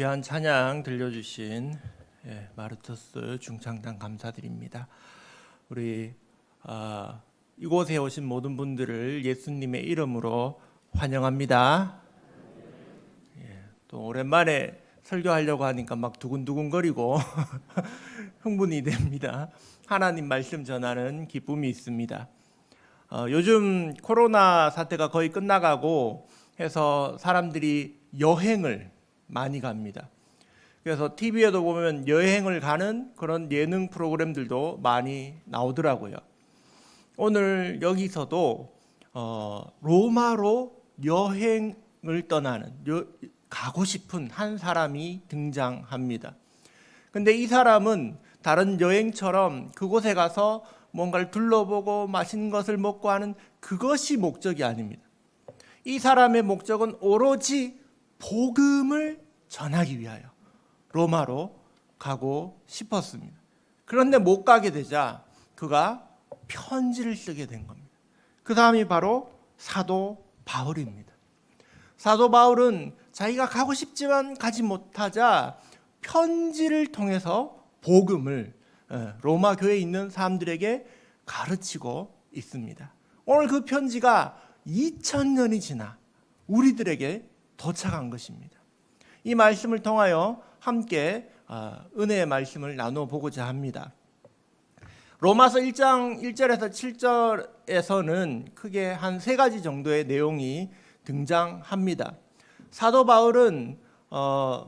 귀한 찬양 들려주신 마르토스 중창단 감사드립니다. 우리 이곳에 오신 모든 분들을 예수님의 이름으로 환영합니다. 또 오랜만에 설교하려고 하니까 막 두근두근거리고 흥분이 됩니다. 하나님 말씀 전하는 기쁨이 있습니다. 요즘 코로나 사태가 거의 끝나가고 해서 사람들이 여행을 많이 갑니다. 그래서 TV에도 보면 여행을 가는 그런 예능 프로그램들도 많이 나오더라고요. 오늘 여기서도 로마로 여행을 떠나는 가고 싶은 한 사람이 등장합니다. 근데 이 사람은 다른 여행처럼 그곳에 가서 뭔가를 둘러보고 맛있는 것을 먹고 하는 그것이 목적이 아닙니다. 이 사람의 목적은 오로지 복음을 전하기 위하여 로마로 가고 싶었습니다. 그런데 못 가게 되자 그가 편지를 쓰게 된 겁니다. 그 사람이 바로 사도 바울입니다. 사도 바울은 자기가 가고 싶지만 가지 못하자 편지를 통해서 복음을 로마 교회에 있는 사람들에게 가르치고 있습니다. 오늘 그 편지가 2000년이 지나 우리들에게 도착한 것입니다. 이 말씀을 통하여 함께 은혜의 말씀을 나누어 보고자 합니다. 로마서 1장 1절에서 7절에서는 크게 한 3가지 정도의 내용이 등장합니다. 사도 바울은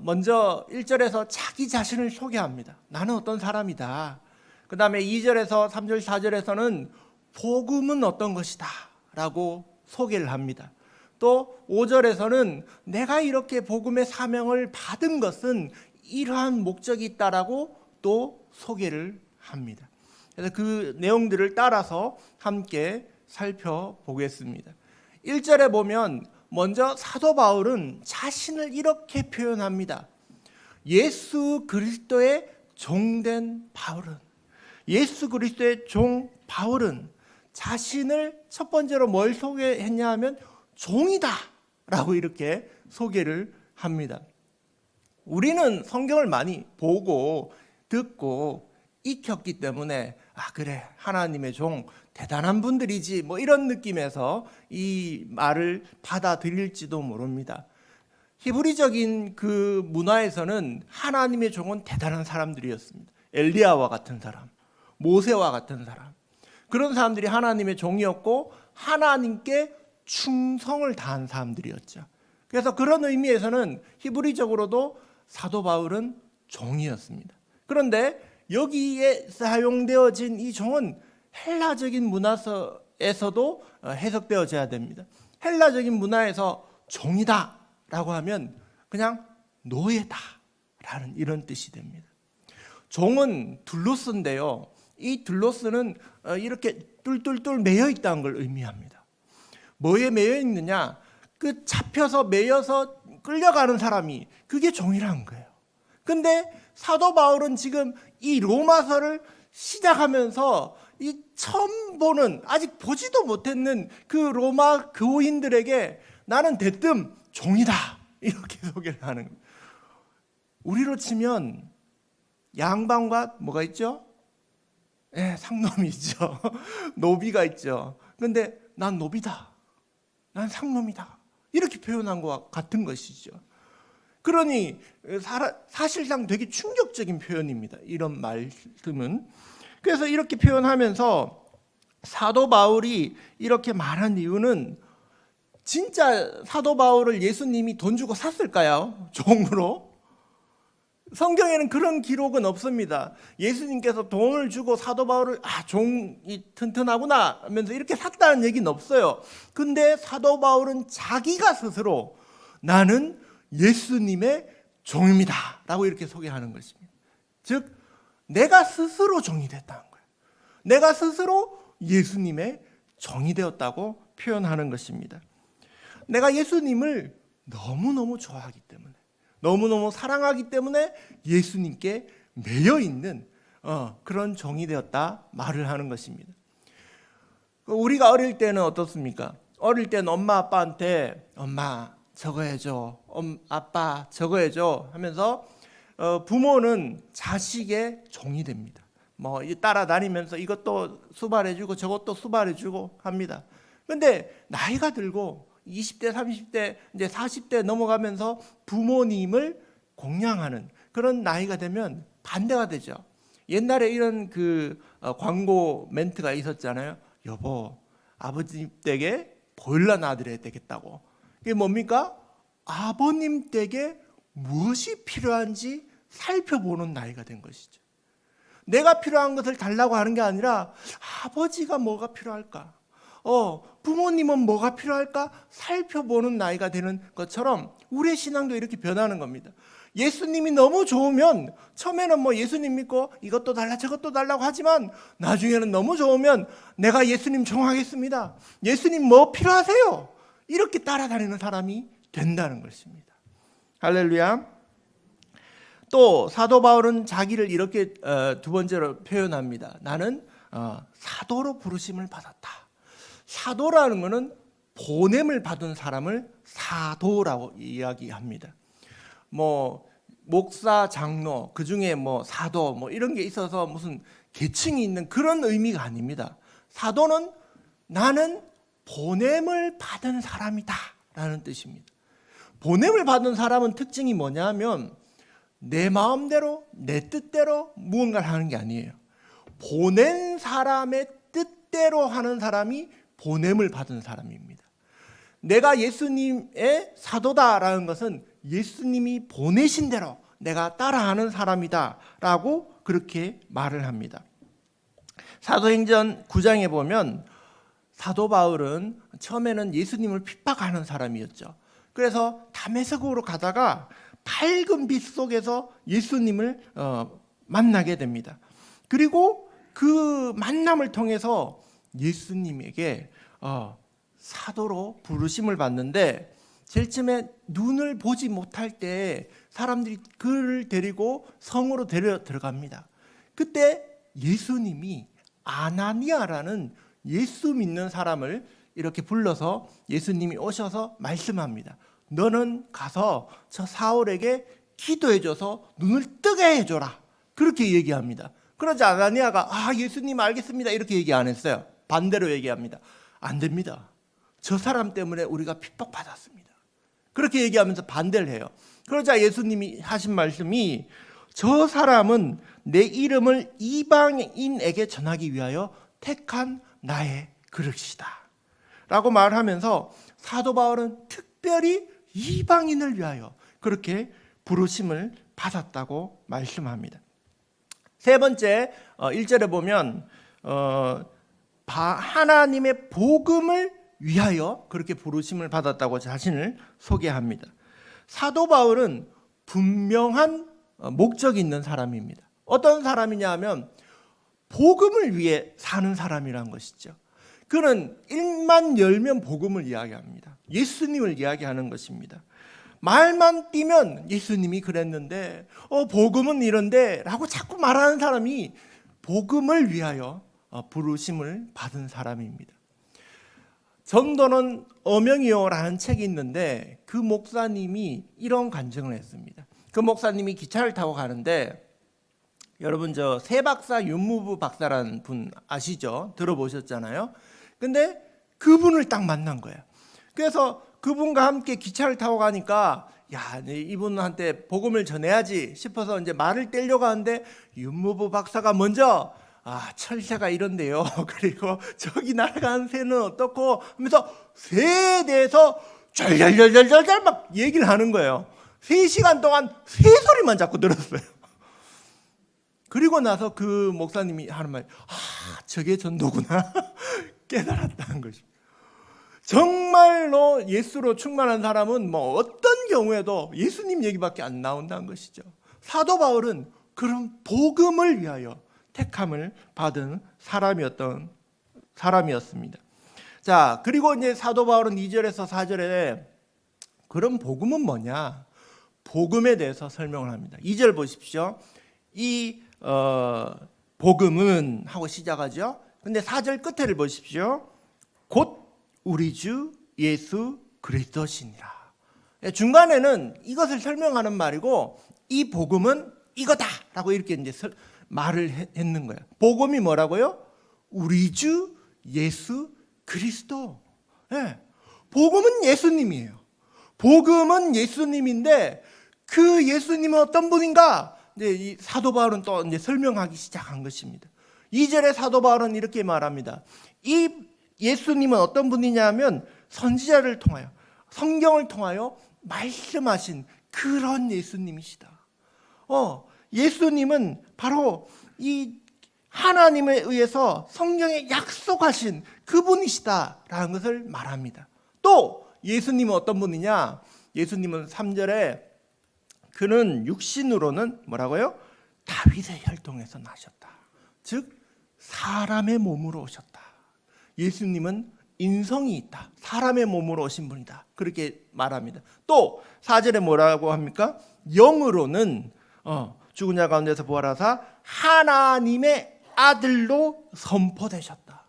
먼저 1절에서 자기 자신을 소개합니다. 나는 어떤 사람이다. 그 다음에 2절에서 3절 4절에서는 복음은 어떤 것이다 라고 소개를 합니다. 또 5절에서는 내가 이렇게 복음의 사명을 받은 것은 이러한 목적이 있다라고 또 소개를 합니다. 그래서 그 내용들을 따라서 함께 살펴보겠습니다. 1절에 보면 먼저 사도 바울은 자신을 이렇게 표현합니다. 예수 그리스도의 종된 바울은, 예수 그리스도의 종 바울은 자신을 첫 번째로 뭘 소개했냐 하면 종이다 라고 이렇게 소개를 합니다. 우리는 성경을 많이 보고 듣고 익혔기 때문에 그래 하나님의 종 대단한 분들이지 뭐 이런 느낌에서 이 말을 받아들일지도 모릅니다. 히브리적인 그 문화에서는 하나님의 종은 대단한 사람들이었습니다. 엘리야와 같은 사람, 모세와 같은 사람, 그런 사람들이 하나님의 종이었고 하나님께 충성을 다한 사람들이었죠. 그래서 그런 의미에서는 히브리적으로도 사도 바울은 종이었습니다. 그런데 여기에 사용되어진 이 종은 헬라적인 문화에서도 해석되어져야 됩니다. 헬라적인 문화에서 종이다 라고 하면 그냥 노예다 라는 이런 뜻이 됩니다. 종은 둘로스인데요, 이 둘로스는 이렇게 뚫뚫뚫 매여 있다는 걸 의미합니다. 뭐에 매여 있느냐? 그 잡혀서 매여서 끌려가는 사람이 그게 종이라는 거예요. 근데 사도 바울은 지금 이 로마서를 시작하면서 이 처음 보는, 아직 보지도 못했는 그 로마 교인들에게 나는 대뜸 종이다 이렇게 소개를 하는 거예요. 우리로 치면 양반과 뭐가 있죠? 상놈이 있죠. 노비가 있죠. 그런데 난 노비다, 난 상놈이다 이렇게 표현한 것과 같은 것이죠. 그러니 사실상 되게 충격적인 표현입니다, 이런 말씀은. 그래서 이렇게 표현하면서 사도 바울이 이렇게 말한 이유는, 진짜 사도 바울을 예수님이 돈 주고 샀을까요? 종으로? 성경에는 그런 기록은 없습니다. 예수님께서 돈을 주고 사도 바울을 종이 튼튼하구나 하면서 이렇게 샀다는 얘기는 없어요. 근데 사도 바울은 자기가 스스로 나는 예수님의 종입니다 라고 이렇게 소개하는 것입니다. 즉 내가 스스로 종이 됐다는 거예요. 내가 스스로 예수님의 종이 되었다고 표현하는 것입니다. 내가 예수님을 너무너무 좋아하기 때문에, 너무너무 사랑하기 때문에 예수님께 매여 있는 그런 종이 되었다 말을 하는 것입니다. 우리가 어릴 때는 어떻습니까? 어릴 때는 엄마 아빠한테 엄마 저거 해줘, 아빠 저거 해줘 하면서 부모는 자식의 종이 됩니다. 뭐 따라다니면서 이것도 수발해주고 저것도 수발해주고 합니다. 근데 나이가 들고 20대, 30대, 이제 40대 넘어가면서 부모님을 공양하는 그런 나이가 되면 반대가 되죠. 옛날에 이런 광고 멘트가 있었잖아요. 여보, 아버지 댁에 보일러 놔드려야 되겠다고. 이게 뭡니까? 아버님 댁에 무엇이 필요한지 살펴보는 나이가 된 것이죠. 내가 필요한 것을 달라고 하는 게 아니라 아버지가 뭐가 필요할까? 부모님은 뭐가 필요할까? 살펴보는 나이가 되는 것처럼 우리의 신앙도 이렇게 변하는 겁니다. 예수님이 너무 좋으면 처음에는 뭐 예수님 믿고 이것도 달라 저것도 달라고 하지만 나중에는 너무 좋으면 내가 예수님 종하겠습니다. 예수님 뭐 필요하세요? 이렇게 따라다니는 사람이 된다는 것입니다. 할렐루야. 또 사도 바울은 자기를 이렇게 두 번째로 표현합니다. 나는 사도로 부르심을 받았다. 사도라는 것은 보냄을 받은 사람을 사도라고 이야기합니다. 뭐 목사, 장로, 그 중에 뭐 사도 뭐 이런 게 있어서 무슨 계층이 있는 그런 의미가 아닙니다. 사도는 나는 보냄을 받은 사람이다 라는 뜻입니다. 보냄을 받은 사람은 특징이 뭐냐면 내 마음대로 내 뜻대로 무언가를 하는 게 아니에요. 보낸 사람의 뜻대로 하는 사람이 보냄을 받은 사람입니다. 내가 예수님의 사도다라는 것은 예수님이 보내신 대로 내가 따라하는 사람이다 라고 그렇게 말을 합니다. 사도행전 9장에 보면 사도 바울은 처음에는 예수님을 핍박하는 사람이었죠. 그래서 다메섹으로 가다가 밝은 빛 속에서 예수님을 만나게 됩니다. 그리고 그 만남을 통해서 예수님에게 사도로 부르심을 받는데 제일 처음에 눈을 보지 못할 때 사람들이 그를 데리고 성으로 들어갑니다. 그때 예수님이 아나니아라는 예수 믿는 사람을 이렇게 불러서 예수님이 오셔서 말씀합니다. 너는 가서 저 사울에게 기도해줘서 눈을 뜨게 해줘라. 그렇게 얘기합니다. 그러자 아나니아가 예수님 알겠습니다 이렇게 얘기 안 했어요. 반대로 얘기합니다. 안 됩니다. 저 사람 때문에 우리가 핍박받았습니다. 그렇게 얘기하면서 반대를 해요. 그러자 예수님이 하신 말씀이 저 사람은 내 이름을 이방인에게 전하기 위하여 택한 나의 그릇이다 라고 말하면서 사도 바울은 특별히 이방인을 위하여 그렇게 부르심을 받았다고 말씀합니다. 세 번째 1절에 보면 하나님의 복음을 위하여 그렇게 부르심을 받았다고 자신을 소개합니다. 사도 바울은 분명한 목적이 있는 사람입니다. 어떤 사람이냐 하면 복음을 위해 사는 사람이란 것이죠. 그는 입만 열면 복음을 이야기합니다. 예수님을 이야기하는 것입니다. 말만 띄면 예수님이 그랬는데 복음은 이런데 라고 자꾸 말하는 사람이 복음을 위하여 부르심을 받은 사람입니다. 전도는 어명이요라는 책이 있는데 그 목사님이 이런 간증을 했습니다. 그 목사님이 기차를 타고 가는데 여러분 저 세박사 윤무부 박사라는 분 아시죠? 들어보셨잖아요. 근데 그분을 딱 만난 거예요. 그래서 그분과 함께 기차를 타고 가니까 이분한테 복음을 전해야지 싶어서 이제 말을 떼려고 하는데 윤무부 박사가 먼저 철새가 이런데요. 그리고 저기 날아가는 새는 어떻고 하면서 새에 대해서 절절절절절 막 얘기를 하는 거예요. 3시간 동안 새 소리만 자꾸 들었어요. 그리고 나서 그 목사님이 하는 말, 저게 전도구나 깨달았다는 것입니다. 정말로 예수로 충만한 사람은 뭐 어떤 경우에도 예수님 얘기밖에 안 나온다는 것이죠. 사도 바울은 그런 복음을 위하여 택함을 받은 사람이었습니다. 자, 그리고 이제 사도 바울은 2절에서 4절에 그런 복음은 뭐냐? 복음에 대해서 설명을 합니다. 2절 보십시오. 이 복음은 하고 시작하죠. 근데 4절 끝에를 보십시오. 곧 우리 주 예수 그리스도시니라. 중간에는 이것을 설명하는 말이고 이 복음은 이거다라고 이렇게 이제 말을 했는 거예요. 복음이 뭐라고요? 우리 주 예수 그리스도. 예. 복음은 예수님이에요. 복음은 예수님인데 그 예수님은 어떤 분인가? 이제 이 사도 바울은 또 이제 설명하기 시작한 것입니다. 2절에 사도 바울은 이렇게 말합니다. 이 예수님은 어떤 분이냐면 선지자를 통하여 성경을 통하여 말씀하신 그런 예수님이시다. 예수님은 바로 이 하나님에 의해서 성경에 약속하신 그분이시다라는 것을 말합니다. 또 예수님은 어떤 분이냐? 예수님은 3절에 그는 육신으로는 뭐라고요? 다윗의 혈통에서 나셨다. 즉 사람의 몸으로 오셨다. 예수님은 인성이 있다. 사람의 몸으로 오신 분이다. 그렇게 말합니다. 또 4절에 뭐라고 합니까? 영으로는 죽은 자 가운데서 부활하사 하나님의 아들로 선포되셨다.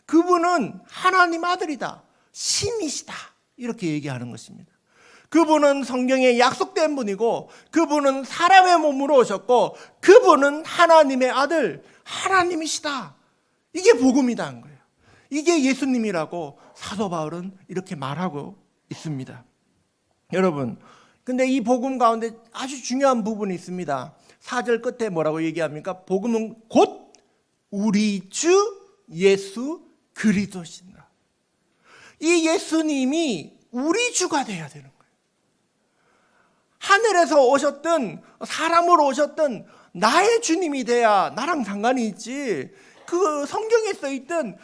그분은 하나님 아들이다. 신이시다. 이렇게 얘기하는 것입니다. 그분은 성경에 약속된 분이고 그분은 사람의 몸으로 오셨고 그분은 하나님의 아들, 하나님이시다. 이게 복음이다는 거예요. 이게 예수님이라고 사도 바울은 이렇게 말하고 있습니다. 여러분, 근데 이 복음 가운데 아주 중요한 부분이 있습니다. 4절 끝에 뭐라고 얘기합니까? 복음은 곧 우리 주 예수 그리스도시니라. 이 예수님이 우리 주가 돼야 되는 거예요. 하늘에서 오셨든 사람으로 오셨든 나의 주님이 돼야 나랑 상관이 있지. 그 성경에 써 있든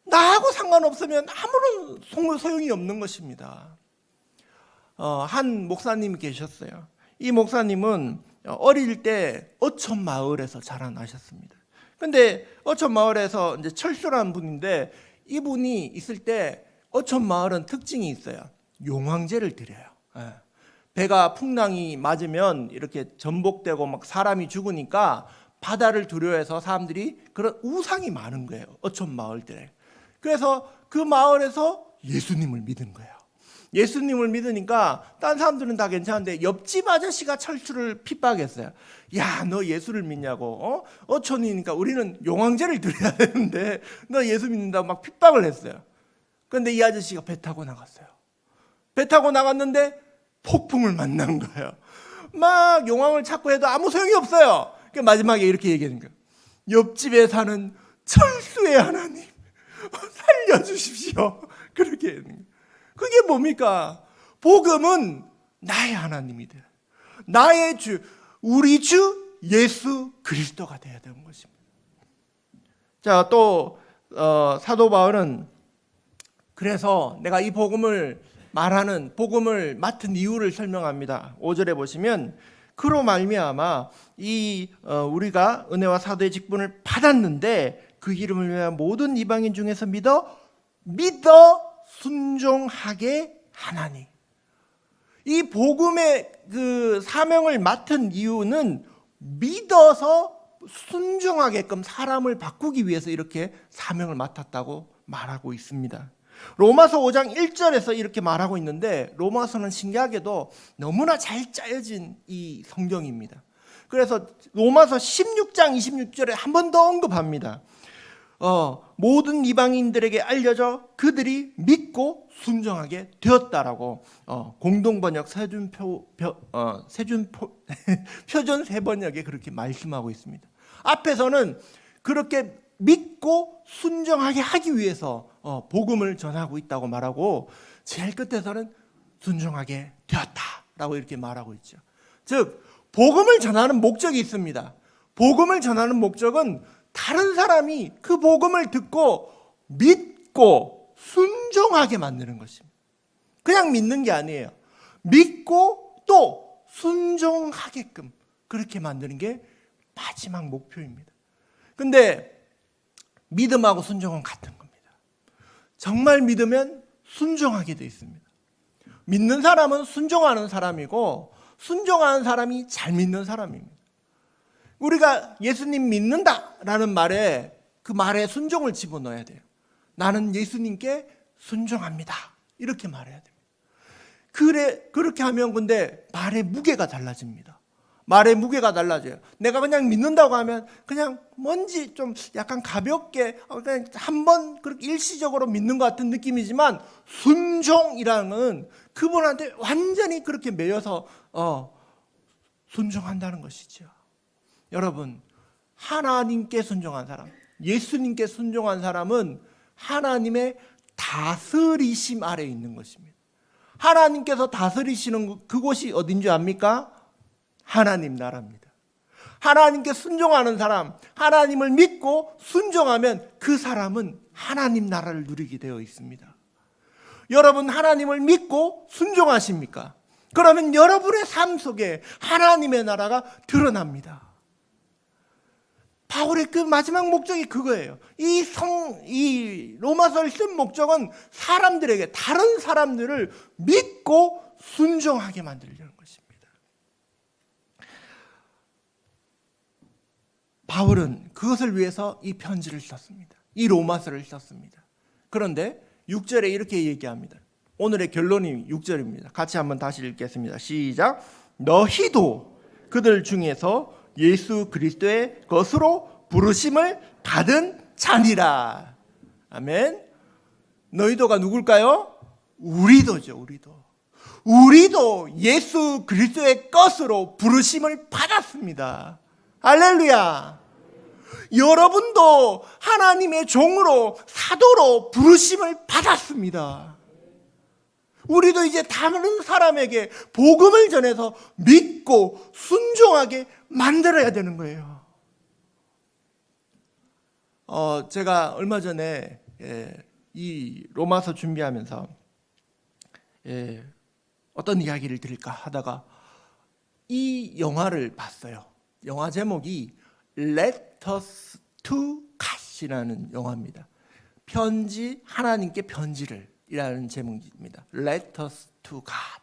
나하고 상관없으면 아무런 소용이 없는 것입니다. 한 목사님이 계셨어요. 이 목사님은 어릴 때 어촌 마을에서 자라나셨습니다. 근데 어촌 마을에서 이제 철수라는 분인데 이분이 있을 때 어촌 마을은 특징이 있어요. 용왕제를 드려요. 배가 풍랑이 맞으면 이렇게 전복되고 막 사람이 죽으니까 바다를 두려워해서 사람들이 그런 우상이 많은 거예요. 어촌 마을들에. 그래서 그 마을에서 예수님을 믿은 거예요. 예수님을 믿으니까 딴 사람들은 다 괜찮은데 옆집 아저씨가 철수를 핍박했어요. 야, 너 예수를 믿냐고. 어촌이니까 우리는 용왕제를 드려야 되는데 너 예수 믿는다고 막 핍박을 했어요. 그런데 이 아저씨가 배 타고 나갔어요. 배 타고 나갔는데 폭풍을 만난 거예요. 막 용왕을 찾고 해도 아무 소용이 없어요. 마지막에 이렇게 얘기하는 거예요. 옆집에 사는 철수의 하나님 살려주십시오. 그렇게 하는 거예요. 그게 뭡니까? 복음은 나의 하나님이 돼요. 나의 주, 우리 주 예수 그리스도가 되어야 되는 것입니다. 자, 또 사도 바울은 그래서 내가 이 복음을 말하는 복음을 맡은 이유를 설명합니다. 5절에 보시면 그로 말미암아 우리가 은혜와 사도의 직분을 받았는데 그 이름을 위하여 모든 이방인 중에서 믿어 순종하게 하나니. 이 복음의 그 사명을 맡은 이유는 믿어서 순종하게끔 사람을 바꾸기 위해서 이렇게 사명을 맡았다고 말하고 있습니다. 로마서 5장 1절에서 이렇게 말하고 있는데 로마서는 신기하게도 너무나 잘 짜여진 이 성경입니다. 그래서 로마서 16장 26절에 한 번 더 언급합니다. 모든 이방인들에게 알려져 그들이 믿고 순종하게 되었다라고 공동번역 표준 세번역에 그렇게 말씀하고 있습니다. 앞에서는 그렇게 믿고 순종하게 하기 위해서 복음을 전하고 있다고 말하고 제일 끝에서는 순종하게 되었다라고 이렇게 말하고 있죠. 즉 복음을 전하는 목적이 있습니다. 복음을 전하는 목적은 다른 사람이 그 복음을 듣고 믿고 순종하게 만드는 것입니다. 그냥 믿는 게 아니에요. 믿고 또 순종하게끔 그렇게 만드는 게 마지막 목표입니다. 근데 믿음하고 순종은 같은 겁니다. 정말 믿으면 순종하게 돼 있습니다. 믿는 사람은 순종하는 사람이고 순종하는 사람이 잘 믿는 사람입니다. 우리가 예수님 믿는다라는 말에 그 말에 순종을 집어넣어야 돼요. 나는 예수님께 순종합니다. 이렇게 말해야 됩니다. 그렇게 하면 근데 말의 무게가 달라집니다. 말의 무게가 달라져요. 내가 그냥 믿는다고 하면 그냥 뭔지 좀 약간 가볍게 그냥 한번 그렇게 일시적으로 믿는 것 같은 느낌이지만, 순종이라는 건 그분한테 완전히 그렇게 매여서 순종한다는 것이죠. 여러분, 하나님께 순종한 사람, 예수님께 순종한 사람은 하나님의 다스리심 아래에 있는 것입니다. 하나님께서 다스리시는 그곳이 어딘 줄 압니까? 하나님 나라입니다. 하나님께 순종하는 사람, 하나님을 믿고 순종하면 그 사람은 하나님 나라를 누리게 되어 있습니다. 여러분, 하나님을 믿고 순종하십니까? 그러면 여러분의 삶 속에 하나님의 나라가 드러납니다. 바울의 그 마지막 목적이 그거예요. 이 로마서를 쓴 목적은 사람들에게, 다른 사람들을 믿고 순종하게 만들려는 것입니다. 바울은 그것을 위해서 이 편지를 썼습니다. 이 로마서를 썼습니다. 그런데 6절에 이렇게 얘기합니다. 오늘의 결론이 6절입니다. 같이 한번 다시 읽겠습니다. 시작. 너희도 그들 중에서 예수 그리스도의 것으로 부르심을 받은 자니라. 아멘. 너희도가 누굴까요? 우리도죠. 우리도 예수 그리스도의 것으로 부르심을 받았습니다. 할렐루야. 여러분도 하나님의 종으로, 사도로 부르심을 받았습니다. 우리도 이제 다른 사람에게 복음을 전해서 믿고 순종하게 만들어야 되는 거예요. 제가 얼마 전에 이 로마서 준비하면서 어떤 이야기를 드릴까 하다가 이 영화를 봤어요. 영화 제목이 Letters to God이라는 영화입니다. 하나님께 편지를 이라는 제목입니다. Letters to God.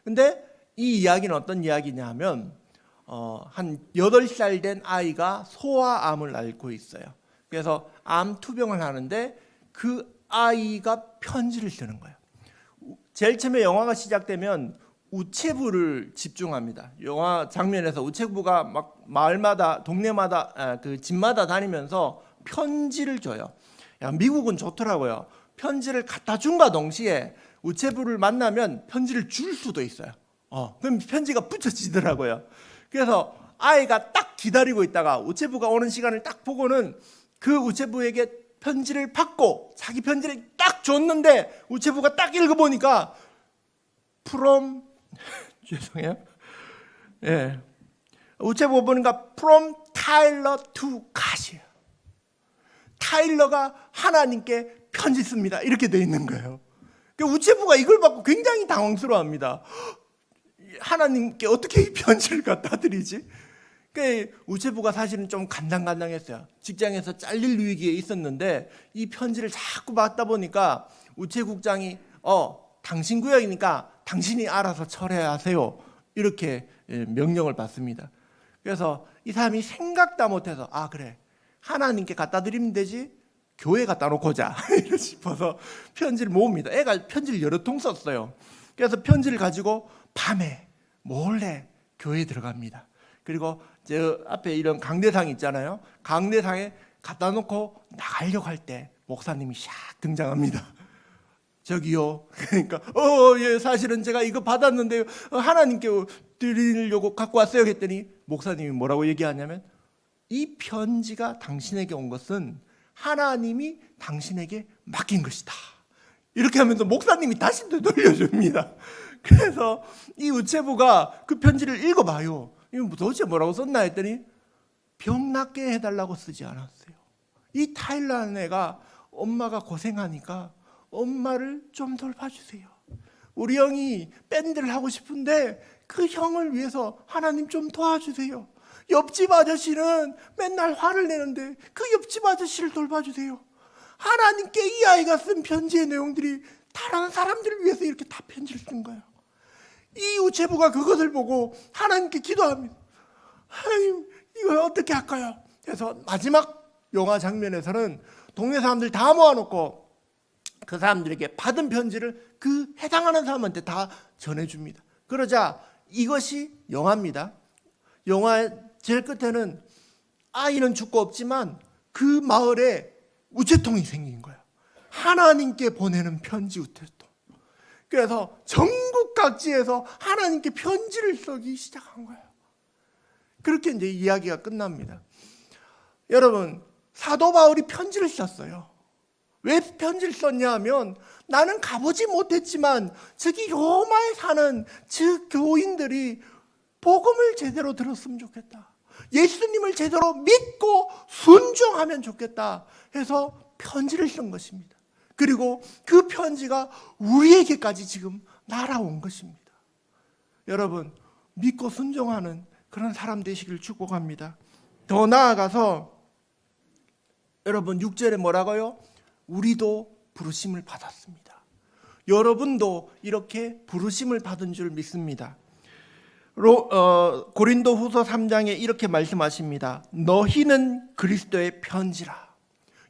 근데 이 이야기는 어떤 이야기냐 하면 한 8살 된 아이가 소아암을 앓고 있어요. 그래서 암 투병을 하는데 그 아이가 편지를 쓰는 거예요. 제일 처음에 영화가 시작되면 우체부를 집중합니다. 영화 장면에서 우체부가 막 마을마다, 동네마다, 그 집마다 다니면서 편지를 줘요. 미국은 좋더라고요. 편지를 갖다 준과 동시에 우체부를 만나면 편지를 줄 수도 있어요. 그럼 편지가 붙여지더라고요. 그래서 아이가 딱 기다리고 있다가 우체부가 오는 시간을 딱 보고는 그 우체부에게 편지를 받고 자기 편지를 딱 줬는데 우체부가 딱 읽어보니까 from 죄송해요. 우체부 보니까 from Tyler to God이에요. 타일러가 하나님께 편지 씁니다. 이렇게 돼 있는 거예요. 우체부가 이걸 받고 굉장히 당황스러워합니다. 하나님께 어떻게 이 편지를 갖다 드리지? 우체부가 사실은 좀 간당간당했어요. 직장에서 잘릴 위기에 있었는데 이 편지를 자꾸 받다 보니까 우체국장이 당신 구역이니까 당신이 알아서 처리하세요. 이렇게 명령을 받습니다. 그래서 이 사람이 생각도 못해서 그래, 하나님께 갖다 드리면 되지, 교회 갖다 놓고자 이러 싶어서 편지를 모읍니다. 애가 편지를 여러 통 썼어요. 그래서 편지를 가지고 밤에 몰래 교회에 들어갑니다. 그리고 저 앞에 이런 강대상 있잖아요. 강대상에 갖다 놓고 나가려고 할 때 목사님이 샥 등장합니다. 저기요. 그러니까 예, 사실은 제가 이거 받았는데요, 하나님께 드리려고 갖고 왔어요 했더니 목사님이 뭐라고 얘기하냐면, 이 편지가 당신에게 온 것은 하나님이 당신에게 맡긴 것이다. 이렇게 하면서 목사님이 다시 되돌려줍니다. 그래서 이 우체부가 그 편지를 읽어봐요. 이거 도대체 뭐라고 썼나 했더니 병 낫게 해달라고 쓰지 않았어요. 이 타일란 애가 엄마가 고생하니까 엄마를 좀 돌봐주세요. 우리 형이 밴드를 하고 싶은데 그 형을 위해서 하나님 좀 도와주세요. 옆집 아저씨는 맨날 화를 내는데 그 옆집 아저씨를 돌봐주세요. 하나님께 이 아이가 쓴 편지의 내용들이 다른 사람들을 위해서 이렇게 다 편지를 쓴 거예요. 이 우체부가 그것을 보고 하나님께 기도합니다. 하나님, 이걸 어떻게 할까요? 그래서 마지막 영화 장면에서는 동네 사람들 다 모아놓고 그 사람들에게 받은 편지를 그 해당하는 사람한테 다 전해줍니다. 그러자 이것이 영화입니다. 영화 제일 끝에는 아이는 죽고 없지만 그 마을에 우체통이 생긴 거야. 하나님께 보내는 편지 우체통. 그래서 전국 각지에서 하나님께 편지를 쓰기 시작한 거예요. 그렇게 이제 이야기가 끝납니다. 여러분, 사도 바울이 편지를 썼어요. 왜 편지를 썼냐 하면 나는 가보지 못했지만 저기 로마에 사는 저 교인들이 복음을 제대로 들었으면 좋겠다. 예수님을 제대로 믿고 순종하면 좋겠다 해서 편지를 쓴 것입니다. 그리고 그 편지가 우리에게까지 지금 날아온 것입니다. 여러분, 믿고 순종하는 그런 사람 되시길 축복합니다. 더 나아가서 여러분 6절에 뭐라고요? 우리도 부르심을 받았습니다. 여러분도 이렇게 부르심을 받은 줄 믿습니다. 고린도 후서 3장에 이렇게 말씀하십니다. 너희는 그리스도의 편지라.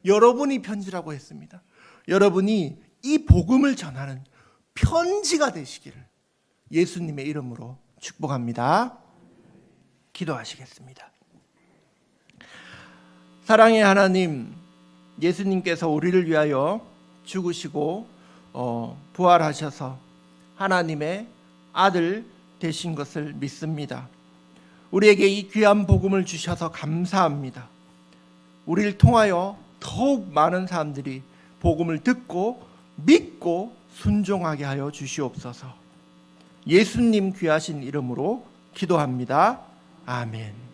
여러분이 편지라고 했습니다. 여러분이 이 복음을 전하는 편지가 되시기를 예수님의 이름으로 축복합니다. 기도하시겠습니다. 사랑의 하나님, 예수님께서 우리를 위하여 죽으시고 부활하셔서 하나님의 아들 되신 것을 믿습니다. 우리에게 이 귀한 복음을 주셔서 감사합니다. 우리를 통하여 더욱 많은 사람들이 복음을 듣고 믿고 순종하게 하여 주시옵소서. 예수님 귀하신 이름으로 기도합니다. 아멘.